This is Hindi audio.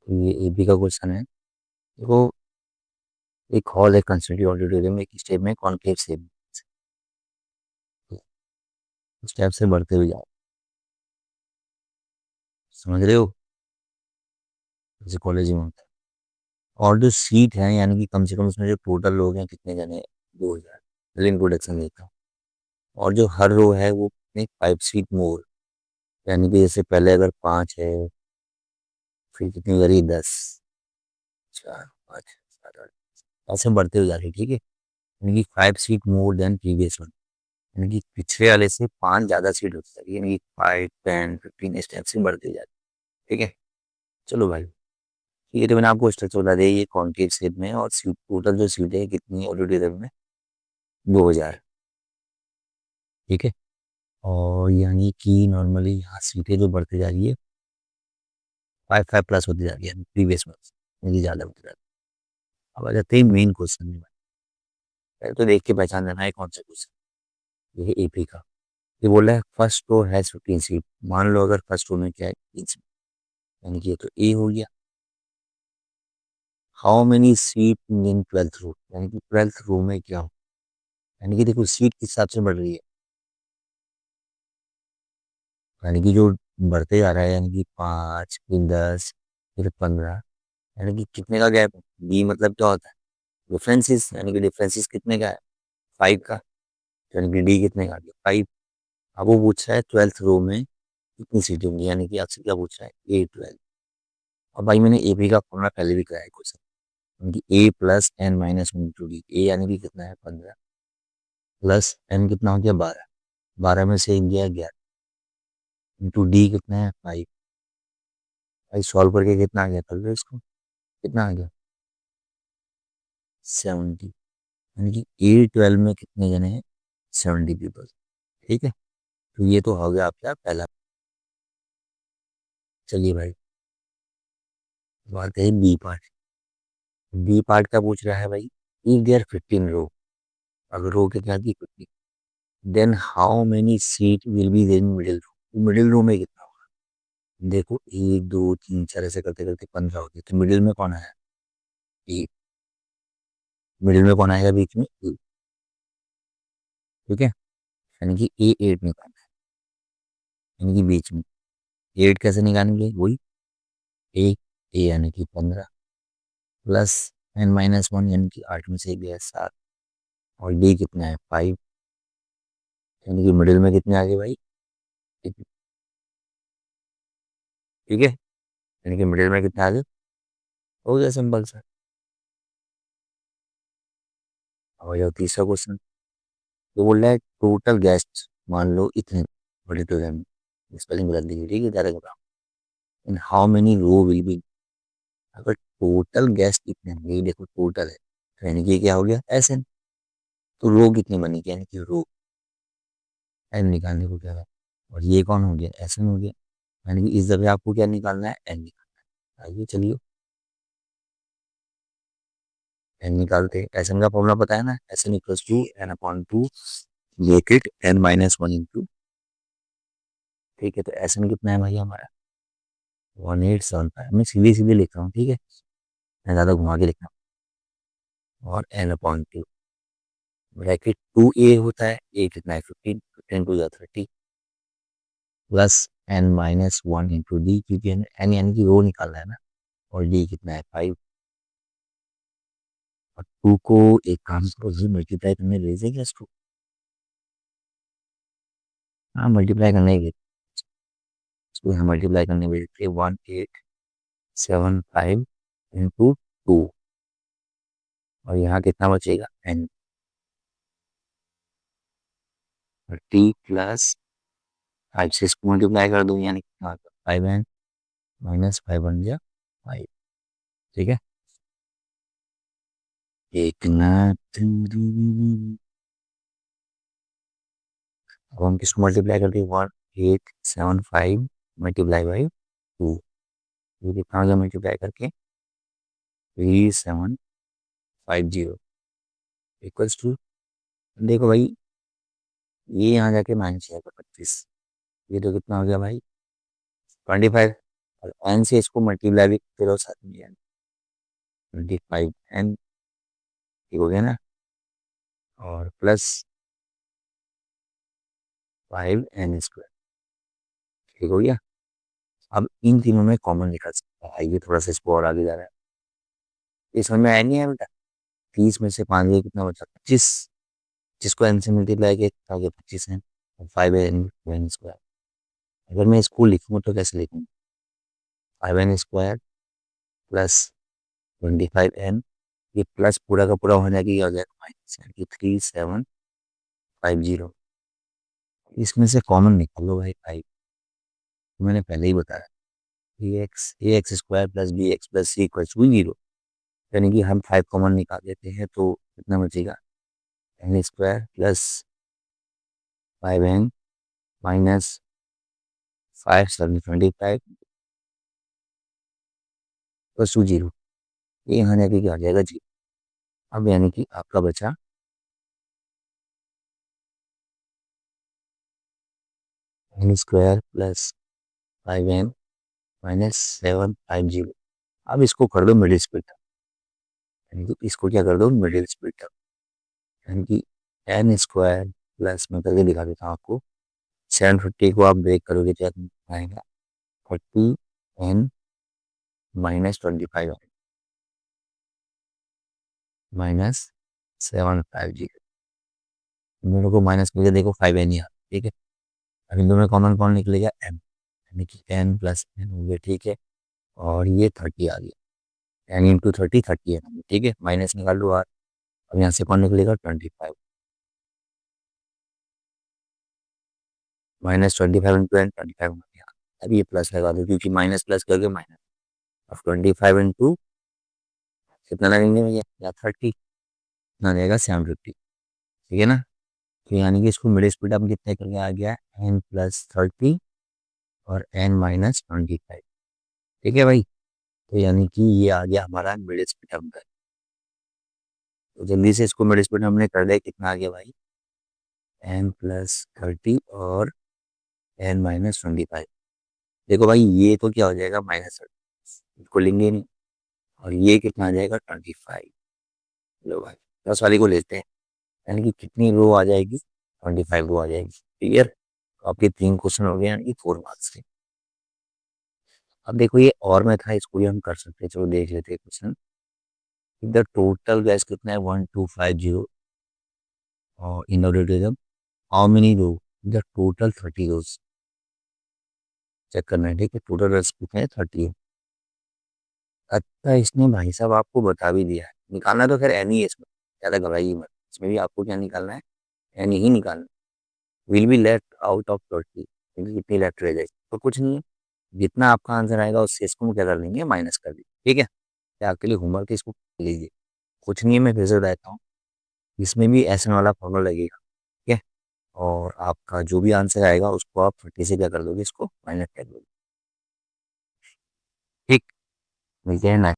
तो ये एबी का क्वेश्चन है। देखो, एक हॉल है कंस्ट्रक्टेड ऑडिटोरियम एक स्टेप में कॉन्केव शेप, स्टेप से बढ़ते हुए जाओ। समझ रहे हो? जैसे कॉलेज में होता है। और जो सीट है यानी कि कम से कम उसमें जो टोटल लोग हैं कितने जने, 2000। पहले इंट्रोडक्शन देता हूँ। और जो हर रो है वो कितने, 5 सीट मोर, यानी कि जैसे पहले अगर 5 है, फिर कितनी करी, 10, 4, 5, 7, 8, ऐसे बढ़ते हुए जा रही, ठीक है। यानी कि 5 seat more than previous one, यानी कि पिछले वाले से 5 ज्यादा सीट होती जा रही है, यानी कि 5, 10, 15 स्टेप से बढ़ते हुए जा रही है, ठीक है। चलो भाई, ये तो मैंने आपको स्ट्रक्चर बता दिया, ये कॉन्केव शेप में है, और सीट टोटल जो सीट है कितनी ऑडिटोरियम में, 2000, ठीक है। और यानी कि नॉर्मली यहाँ सीटें जो बढ़ती जा रही है, 5 5 प्लस होती जा रही है प्रीवियस में, यानी कि ज्यादा होती जा रही है। अब आ जाते हैं मेन क्वेश्चन में। पहले तो देख के पहचान लेना है कौन सा क्वेश्चन। ये है एपी का। ये बोल रहा है फर्स्ट रो हैज 15 सीट। मान लो अगर फर्स्ट रो में क्या है, 15 सीट, यानी कि ये तो ए हो गया। How many seat in 12th रो, यानी कि 12th रो में क्या हो, यानी कि देखो सीट किस हिसाब से बढ़ रही है, यानी कि जो बढ़ते जा रहा है, यानी कि 5, फिर 10, फिर 15, यानी कि कितने का गैप है। बी मतलब क्या होता है, डिफरेंसेस, यानी कि डिफरेंसेस कितने का है, 5 का। यानी कि डी कितने का आ गया, 5। अब वो पूछ रहा है 12th रो में कितनी सीटें होंगी, यानी कि आपसे क्या पूछ रहा है, A12। अब भाई मैंने ए बी का फॉर्मूला पहले भी कराया है क्वेश्चन, यानी कि A+n-1 × D। ए यानी कि कितना है, 15, प्लस एन कितना हो गया, 12। 12 में से एक गया 11, इंटू डी कितना है, 5। भाई सॉल्व करके कितना आ गया, कर लो इसको, कितना आ गया, 70। यानी कि A12 में कितने जने हैं, 70 पीपल, ठीक है। तो ये तो हो गया आपका पहला। चलिए भाई, बात है बी पार्ट। बी पार्ट का पूछ रहा है भाई, इफ देयर 15 रो, अगर रो के क्या दी 15, then how many seat will be then middle row, middle row में कितना होगा। देखो 1 2 3 4 ऐसे करते करते 15 हो गए, तो मिडिल में कौन आया, ए। मिडिल में कौन आएगा, बीच में ए, ठीक है। यानी कि A8 निकालना है, यानी कि बीच में। 8 कैसे निकालेंगे, वही ए, ए यानी कि 15, प्लस n-1, यानी कि 8 में से एक गया 7, और डी कितना है, 5। यानी कि मिडिल में कितने आ गए भाई, ठीक है। यानी कि मिडिल में कितना आ गए, हो गया सिंपल सा। और जाओ तीसरा क्वेश्चन। तो बोल रहा है टोटल गेस्ट, मान लो इतने, बड़े तो स्पेलिंग बदल दीजिए, ठीक है, ज़्यादा घबराओ। In how many row will be, अगर टोटल गेस्ट कितने होंगे, ये देखो टोटल है, तो यानी कि ये क्या हो गया, एस एन। तो रो कितनी बनेगी, यानी कि रो एन निकालने को क्या है, और ये कौन हो गया, एस एन हो गया। यानी कि इस जगह आपको क्या निकालना है, एन निकालना है। आइए चलिए, एन निकालते हैं। एस एन का फॉर्मूला पता है ना, S N equals to n/2, make it n-1 × ठीक है। तो एस एन कितना है भाई हमारा, 1875। मैं सीधे सीधे लिख रहा हूँ, ठीक है, मैं ज़्यादा घुमा के लिख रहा हूँ। और n/2, ब्रैकेट 2a होता है, ए कितना है, 15, 15 × 30, प्लस n-1 × D, क्योंकि एन यानी कि रो निकालना है ना, और डी कितना है, 5। और 2 को एक काम करो, जी मल्टीप्लाई करने ले जाएगा इसको, हाँ मल्टीप्लाई करने के, इसको यहाँ मल्टीप्लाई करने भेजते 1875 × 2, और यहाँ कितना बचेगा, एन। और टी प्लस 5 से इसको मल्टीप्लाई कर दो, यानी कितना, 5n-5 बन गया 5, ठीक है। एक ना, अब हम किसको मल्टीप्लाई करते हैं, 1875 मल्टीप्लाई बाई 2, ये कितना हो गया मल्टीप्लाई करके, 3750 इक्वल्स टू, देखो भाई ये यहाँ जाके माइनस जाएगा 25, ये तो कितना हो गया भाई, 25। और एन से इसको मल्टीप्लाई भी करते रहो साथ में, यानी 25n, ठीक हो गया ना, और प्लस 5n², ठीक हो गया। अब इन तीनों में कॉमन निकाल सकता है, आइए थोड़ा सा इसको और आगे जा रहा है। ये समझ में आया नहीं है बेटा? 30 में से 5 गए कितना बचा? 25। जिसको एन से मल्टीप्लाई किया गया 25 है, 5n²। अगर मैं इसको लिखूँ तो कैसे लिखूँ? 5n² प्लस 25n, ये प्लस पूरा का पूरा होने की हो जाएगा माइनस, यानी कि 3750। इसमें से कॉमन निकाल लो भाई 5, मैंने पहले ही बताया। A x square plus B x plus C equal to 0, यानी कि हम 5 कॉमन निकाल देते हैं तो कितना बचेगा? n² plus 5n minus 5725 plus 0, ये यहाँ जाके क्या आ जाएगा जी। अब यानी कि आपका बचा n² प्लस 5n माइनस 750। अब इसको कर दो मिडिल स्प्लिट, यानी कि इसको क्या कर दो मिडिल स्प्लिट, यानी कि n² प्लस, मैं करके दिखा देता हूँ आपको, 750 को आप ब्रेक करोगे तो आएगा 40n माइनस 25 माइनस 750। इन दोनों को माइनस करके देखो 5n ही आता है, ठीक है। अब इन दोनों में कॉमन कौन निकलेगा? m, यानी कि n प्लस n हो गया, ठीक है। और ये 30 आ गया, n इंटू 30 30 है, ठीक है। माइनस निकाल लो यार, अब यहाँ से कौन निकलेगा? 25 माइनस 25 इंटू एन, 25 हो गया। अब ये प्लस लगा दो क्योंकि माइनस प्लस करके माइनस। अब 25 इंटू कितना लगेंगे भैया? या 30, कितना रहेगा? 750, ठीक है ना। तो यानी कि इसको मिडिल स्पीड अब कितने करके आ गया? n+30 और n-25, ठीक है भाई। तो यानी कि ये आ गया हमारा मिडिल स्पीड अब। तो जल्दी से इसको मिडिल स्पीड हमने कर दिया, कितना आ गया भाई? n+30 और n-25। देखो भाई ये तो क्या हो जाएगा? -30, इसको लेंगे नहीं। और ये कितना आ जाएगा? 25। लो भाई 10 वाली को लेते हैं, यानी कि कितनी रो आ जाएगी? 25 रो आ जाएगी, क्लियर। तो आपके 3 क्वेश्चन हो गए, यानी कि 4 मार्क्स के। अब देखो ये और में था, इसको भी हम कर सकते हैं, चलो देख लेते हैं क्वेश्चन। द टोटल गैस कितना है? 1250, और in order how many row? The total 30 rows check करना है, ठीक है। टोटल रोज कितने हैं? 30 है। अच्छा इसने भाई साहब आपको बता भी दिया है, निकालना तो खैर एन ही है, इसमें ज़्यादा घबराइए मत। इसमें भी आपको क्या निकालना है? एन ही निकालना। Will be left out of 30, कितनी लेफ्ट रह जाएगी? तो कुछ नहीं है, जितना आपका आंसर आएगा उससे इसको हम क्या कर देंगे? माइनस कर देंगे, ठीक है। या आपके लिए होमवर्क है, इसको कर लीजिए। कुछ नहीं है, मैं फिर से बताता हूँ। इसमें भी एस एन वाला फॉर्मूला लगेगा, ठीक है। और आपका जो भी आंसर आएगा उसको आप 30 से क्या कर दोगे? इसको माइनस कर दोगे, ठीक। मिलते हैं ना।